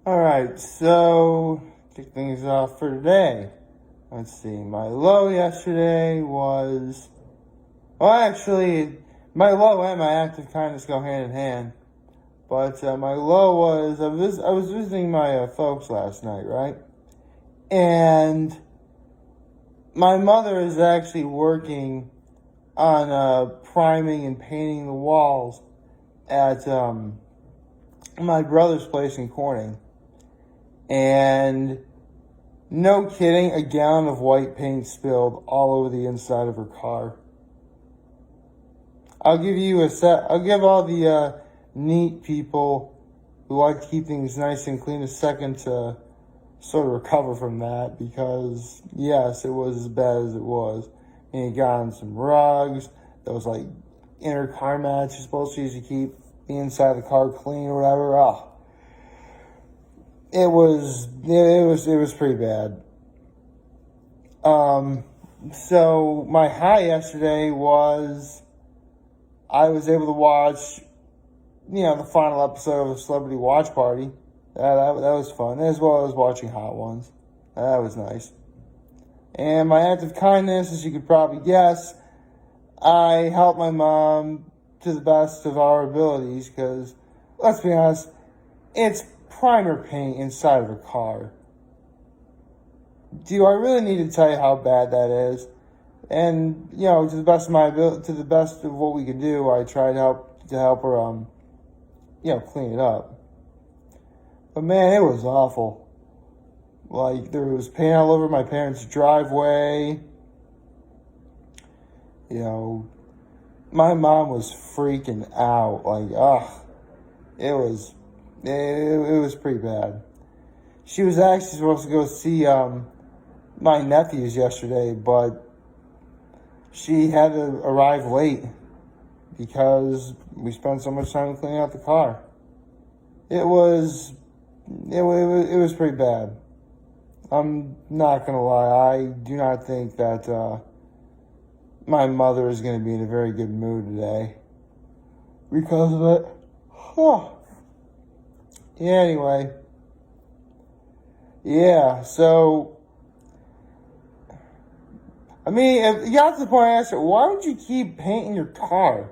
Alright, so kick things off for today. Let's see, my low yesterday was, well actually, my low and my act of kindness go hand in hand. But my low was, I was visiting my folks last night, right? And my mother is actually working on priming and painting the walls at my brother's place in Corning. And no kidding, a gallon of white paint spilled all over the inside of her car. I'll give all the neat people who like to keep things nice and clean a second to sort of recover from that, because yes, it was as bad as it was. And it got on some rugs. There was like inner car mats you're supposed to use to keep the inside of the car clean or whatever. Oh. It was pretty bad. So my high yesterday was I was able to watch, the final episode of a Celebrity Watch Party. That was fun, as well as watching Hot Ones. That was nice. And my act of kindness, as you could probably guess, I helped my mom to the best of our abilities, because, let's be honest, it's primer paint inside of a car. Do I really need to tell you how bad that is? And, to the best of my ability, to the best of what we can do, I tried to help her, clean it up. But man, it was awful. Like, there was paint all over my parents' driveway. My mom was freaking out. Like, it was pretty bad. She was actually supposed to go see my nephews yesterday, but she had to arrive late because we spent so much time cleaning out the car. It was pretty bad. I'm not gonna lie. I do not think that my mother is gonna be in a very good mood today because of it. Huh. Yeah, anyway. Yeah, so, I mean, if you got to the point I asked her, why would you keep painting your car?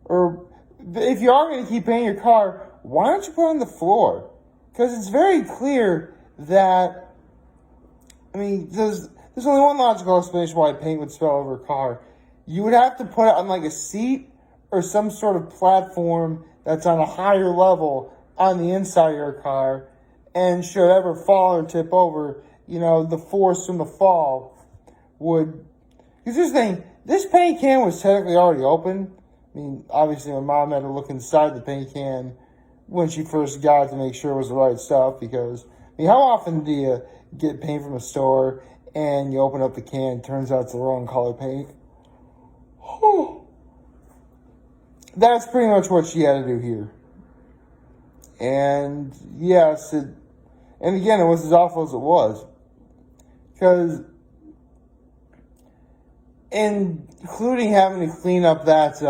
Or, if you are going to keep painting your car, why don't you put it on the floor? Because it's very clear that, there's only one logical explanation why paint would spill over a car. You would have to put it on like a seat or some sort of platform that's on a higher level on the inside of your car, and should ever fall or tip over, the force from the fall would... Because this paint can was technically already open. Obviously my mom had to look inside the paint can when she first got it to make sure it was the right stuff, because, how often do you get paint from a store and you open up the can, turns out it's the wrong color paint? That's pretty much what she had to do here. And yes, and again, it was as awful as it was. Because, including having to clean up that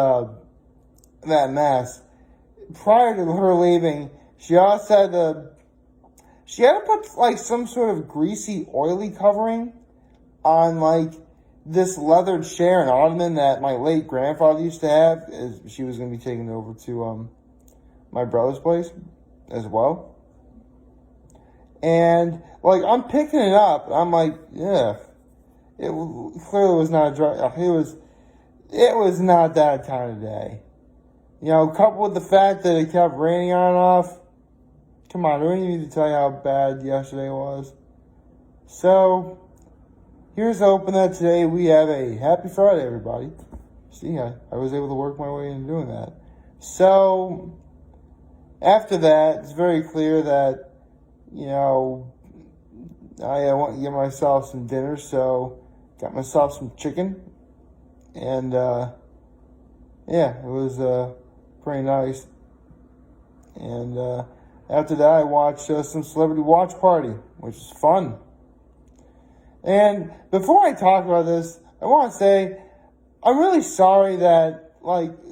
mess, prior to her leaving, she also had to put like some sort of greasy, oily covering on like this leather chair and ottoman that my late grandfather used to have, as she was going to be taking it over to my brother's place as well. And like, I'm picking it up, and I'm like, yeah, it clearly was not dry. It was not that time of day. Coupled with the fact that it kept raining on and off. Come on, I don't even need to tell you how bad yesterday was. So, here's hoping that today we have a happy Friday, everybody. See, I was able to work my way into doing that. So, after that, it's very clear that, I want to get myself some dinner, so got myself some chicken. And, it was pretty nice. And after that, I watched some Celebrity Watch Party, which is fun. And before I talk about this, I want to say I'm really sorry that,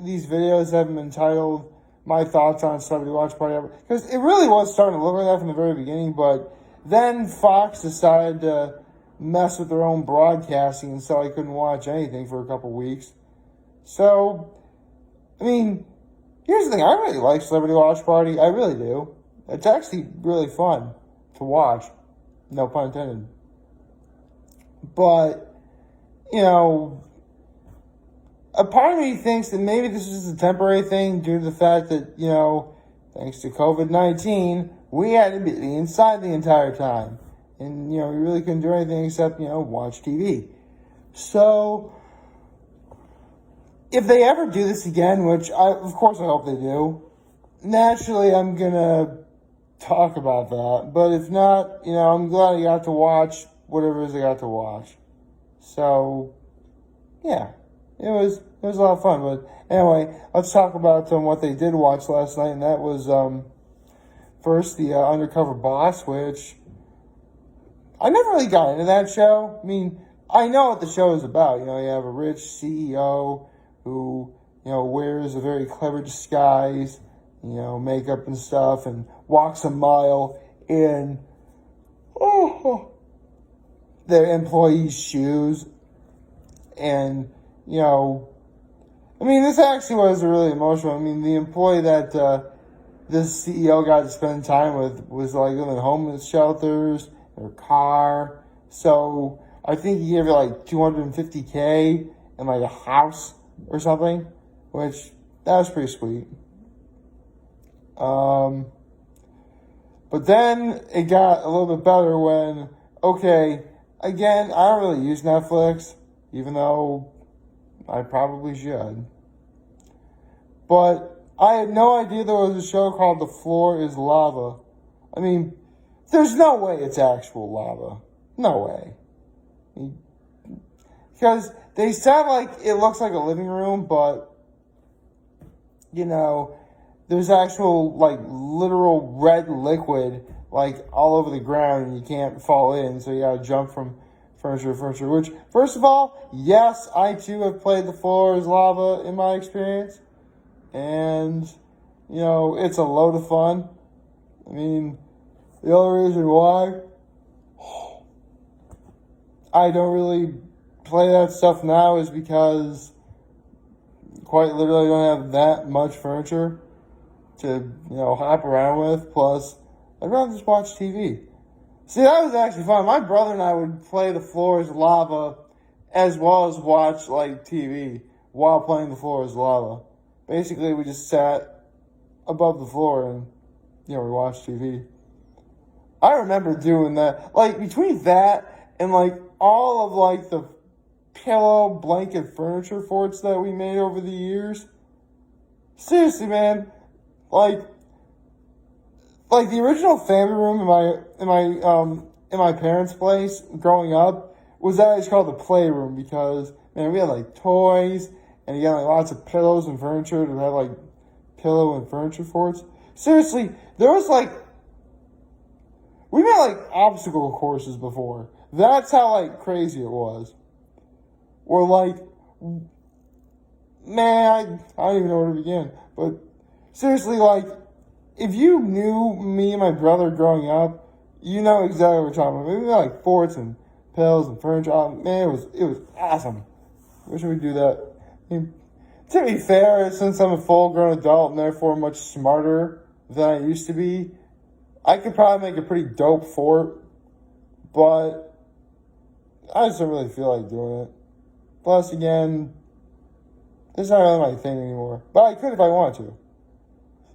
these videos have been entitled my thoughts on Celebrity Watch Party, because it really was starting to look like that from the very beginning, but then Fox decided to mess with their own broadcasting, and so I couldn't watch anything for a couple weeks. So, I mean, here's the thing. I really like Celebrity Watch Party. I really do. It's actually really fun to watch. No pun intended. But, you know, a part of me thinks that maybe this is a temporary thing due to the fact that, you know, thanks to COVID-19, we had to be inside the entire time. And, you know, we really couldn't do anything except, you know, watch TV. So, if they ever do this again, which of course I hope they do, naturally I'm going to talk about that. But if not, you know, I'm glad I got to watch whatever it is I got to watch. So, yeah, it was a lot of fun. But anyway, let's talk about what they did watch last night, and that was first the Undercover Boss, which I never really got into that show. I mean, I know what the show is about. You know, you have a rich CEO who, you know, wears a very clever disguise, you know, makeup and stuff, and walks a mile in their employees' shoes. And, you know, I mean, this actually was really emotional. I mean, the employee that this CEO got to spend time with was like in the homeless shelters, their car. So I think he gave her like $250K and like a house or something, which that was pretty sweet. But then it got a little bit better when, okay, again, I don't really use Netflix, even though I probably should. But I had no idea there was a show called The Floor is Lava. I mean, there's no way it's actual lava. No way. Because they sound like it looks like a living room, but, you know, there's actual, like, literal red liquid, like, all over the ground, and you can't fall in, so you gotta jump from furniture to furniture. Which, first of all, yes, I too have played The Floor is Lava in my experience. And, you know, it's a load of fun. I mean, the only reason why I don't really play that stuff now is because quite literally I don't have that much furniture to, you know, hop around with. Plus, I'd rather just watch TV. See, that was actually fun. My brother and I would play The Floor is Lava as well as watch, like, TV while playing The Floor is Lava. Basically, we just sat above the floor and, you know, we watched TV. I remember doing that. Like, between that and, like, all of, like, the pillow, blanket, furniture forts that we made over the years. Seriously, man. Like the original family room in my parents' place growing up was actually called the playroom because, man, we had, like, toys. And you got like lots of pillows and furniture to have like pillow and furniture forts. Seriously, there was like, we made like obstacle courses before. That's how like crazy it was. Or like, man, I don't even know where to begin. But seriously, like, if you knew me and my brother growing up, you know exactly what we're talking about. We had like forts and pillows and furniture. Oh, man, it was awesome. Wish we could do that. I mean, to be fair, since I'm a full-grown adult and therefore much smarter than I used to be, I could probably make a pretty dope fort, but I just don't really feel like doing it. Plus, again, it's not really my thing anymore. But I could if I wanted to.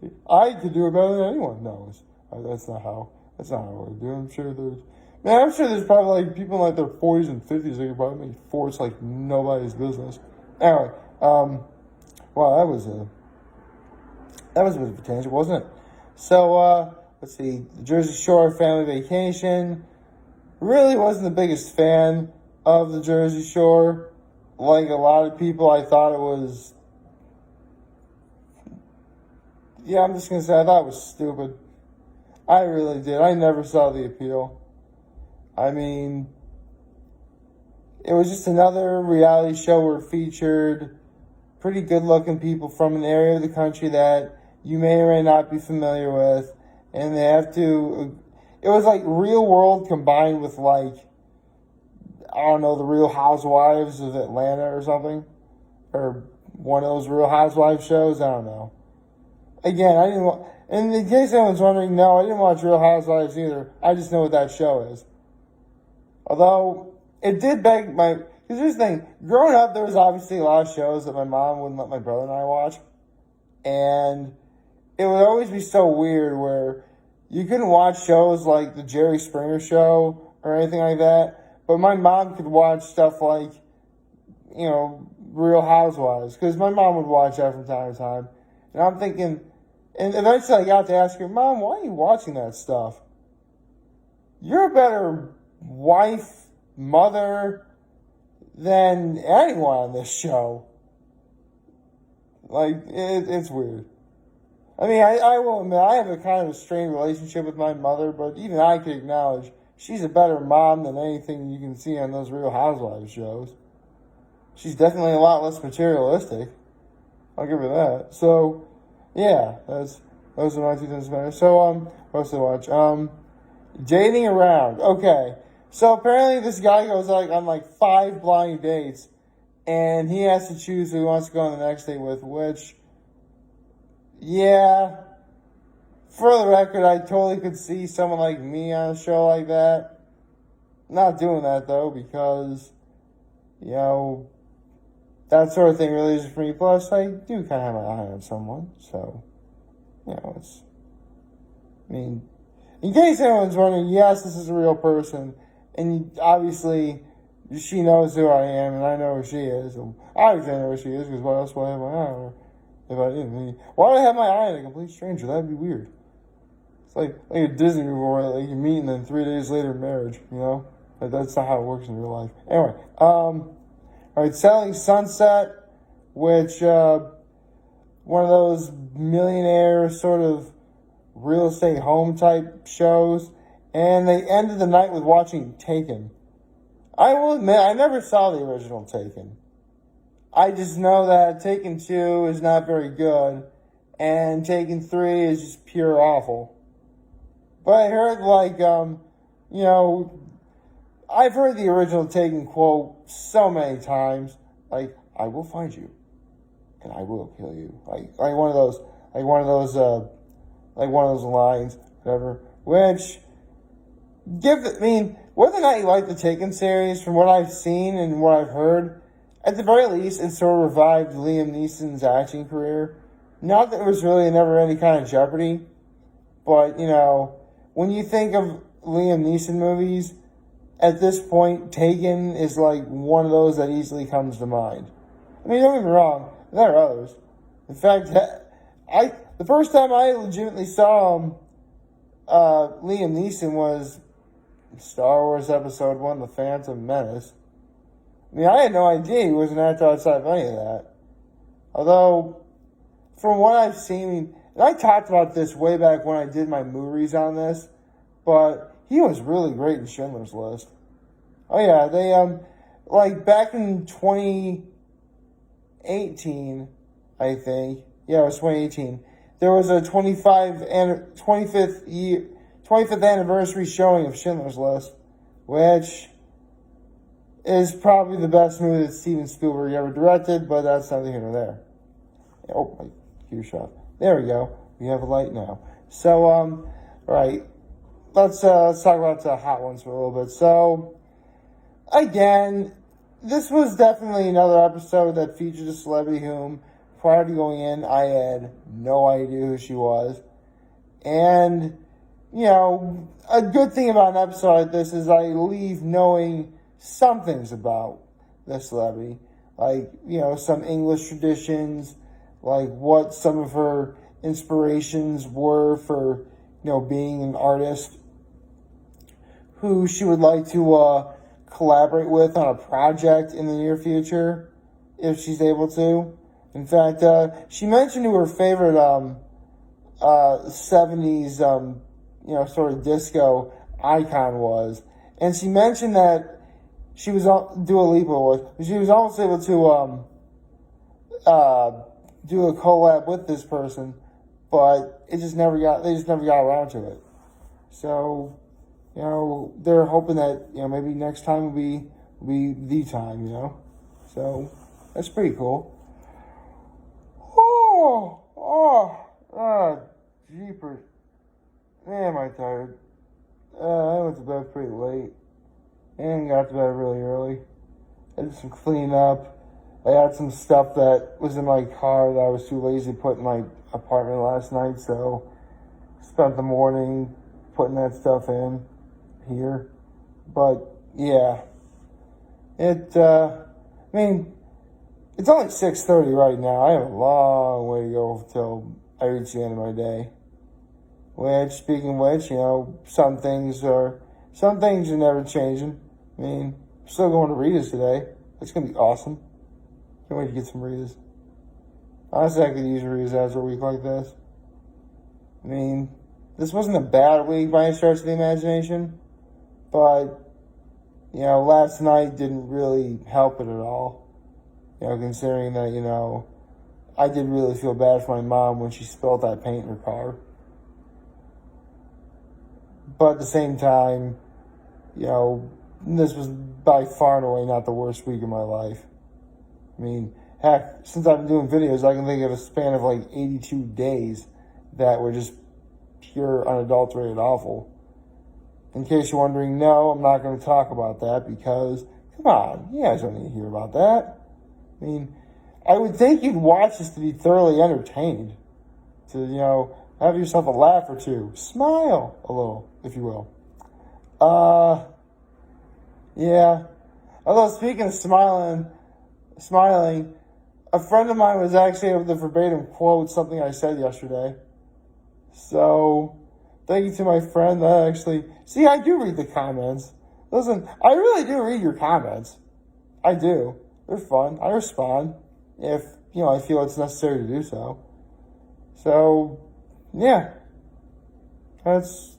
See, I could do it better than anyone. No, that's not how I would do it. I'm sure there's probably like people in like their 40s and 50s that could probably make forts like nobody's business. Anyway, wow, that was a bit of a tangent, wasn't it? So, let's see, the Jersey Shore family vacation. Really wasn't the biggest fan of the Jersey Shore. Like a lot of people, I thought it was, yeah, I'm just going to say, I thought it was stupid. I really did. I never saw the appeal. I mean, it was just another reality show where it featured pretty good-looking people from an area of the country that you may or may not be familiar with, and they have to. It was like Real World combined with like, I don't know, the Real Housewives of Atlanta or something, or one of those Real Housewives shows. I don't know. Again, I didn't. And in case anyone's wondering, no, I didn't watch Real Housewives either. I just know what that show is. Although it did beg my. Because here's the thing: growing up, there was obviously a lot of shows that my mom wouldn't let my brother and I watch, and it would always be so weird where you couldn't watch shows like the Jerry Springer Show or anything like that, but my mom could watch stuff like, Real Housewives, because my mom would watch that from time to time. And I'm thinking, and eventually I got to ask her, Mom, why are you watching that stuff? You're a better wife, mother than anyone on this show. Like, it's weird. I mean, I will admit, I have a kind of a strained relationship with my mother, but even I can acknowledge she's a better mom than anything you can see on those Real Housewives shows. She's definitely a lot less materialistic. I'll give her that. So, yeah, those are my 2 cents better. So, what else did I watch? Dating around. Okay. So apparently this guy goes on like 5 blind dates, and he has to choose who he wants to go on the next date with, which, yeah, for the record, I totally could see someone like me on a show like that. Not doing that, though, because, that sort of thing really isn't for me. Plus, I do kind of have my eye on someone, so, in case anyone's wondering, yes, this is a real person, and obviously, she knows who I am, and I know who she is. And obviously, I know who she is, because what else would I have my eye on her? If I didn't. Why would I have my eye on a complete stranger? That'd be weird. It's like a Disney movie where you meet and then 3 days later marriage, Like, that's not how it works in real life. Anyway, all right, Selling Sunset, which, one of those millionaire sort of real estate home type shows, and they ended the night with watching Taken. I will admit, I never saw the original Taken. I just know that Taken 2 is not very good, and Taken 3 is just pure awful. But I heard, I've heard the original Taken quote so many times, like, I will find you, and I will kill you. Like one of those lines, whatever, which, whether or not you like the Taken series, from what I've seen and what I've heard, at the very least, it sort of revived Liam Neeson's acting career. Not that it was really never any kind of jeopardy, but, when you think of Liam Neeson movies, at this point, Taken is like one of those that easily comes to mind. Don't get me wrong, there are others. In fact, the first time I legitimately saw Liam Neeson was Star Wars Episode 1, The Phantom Menace. I had no idea he was an actor outside of any of that. Although, from what I've seen, and I talked about this way back when I did my movies on this, but he was really great in Schindler's List. Oh yeah, they, back in 2018, I think, yeah, it was 2018, there was a 25th anniversary showing of Schindler's List, which is probably the best movie that Steven Spielberg ever directed, but that's neither here nor there. Oh, my computer shot. There we go. We have a light now. So, all right. Let's talk about the hot ones for a little bit. So, again, this was definitely another episode that featured a celebrity whom, prior to going in, I had no idea who she was. And, a good thing about an episode like this is I leave knowing some things about this celebrity. Like, some English traditions, like what some of her inspirations were for, being an artist, who she would like to collaborate with on a project in the near future, if she's able to. In fact, she mentioned who her favorite 70s, sort of disco icon was. And she mentioned that she was, Dua Lipa was, she was almost able to do a collab with this person but they just never got around to it. So, they're hoping that, maybe next time will be the time, So, that's pretty cool. Jeepers. Man, am I tired. I went to bed pretty late and got to bed really early. I did some cleanup. I had some stuff that was in my car that I was too lazy to put in my apartment last night, so spent the morning putting that stuff in here. But yeah, it's only 6:30 right now. I have a long way to go till I reach the end of my day. Which, speaking of which, some things are never changing. I'm still going to Rita's today. It's going to be awesome. Can't wait to get some Rita's. Honestly, I could use Rita's after a week like this. This wasn't a bad week by any stretch of the imagination, but, last night didn't really help it at all. Considering that, I did really feel bad for my mom when she spilled that paint in her car. But at the same time, this was by far and away not the worst week of my life. Heck, since I've been doing videos, I can think of a span of like 82 days that were just pure, unadulterated awful. In case you're wondering, no, I'm not going to talk about that because, come on, you guys don't need to hear about that. I would think you'd watch this to be thoroughly entertained. To, have yourself a laugh or two. Smile a little, if you will. Yeah. Although, speaking of smiling, a friend of mine was actually able to verbatim quote something I said yesterday. So, thank you to my friend that actually... See, I do read the comments. Listen, I really do read your comments. I do. They're fun. I respond if, I feel it's necessary to do so. So, yeah. That's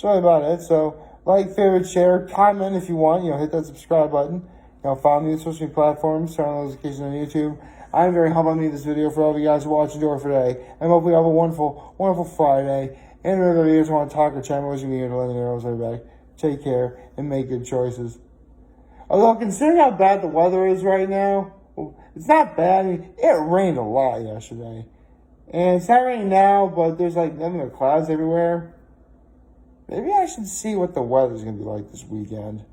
really about it. So, like, favorite, share, comment if you want. Hit that subscribe button. Follow me on social media platforms, turn on notifications on YouTube. I'm very humbled to make this video for all of you guys who watch and do it for today. I hope you have a wonderful, wonderful Friday. And remember, if you guys want to talk or chat, I'm always going to be here to let you know everybody. Take care and make good choices. Although, considering how bad the weather is right now, it's not bad. It rained a lot yesterday. And it's not raining now, but there's like nothing but clouds everywhere. Maybe I should see what the weather's going to be like this weekend.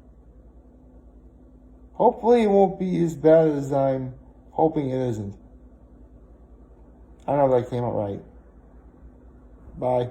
Hopefully it won't be as bad as I'm hoping it isn't. I don't know if that came out right. Bye.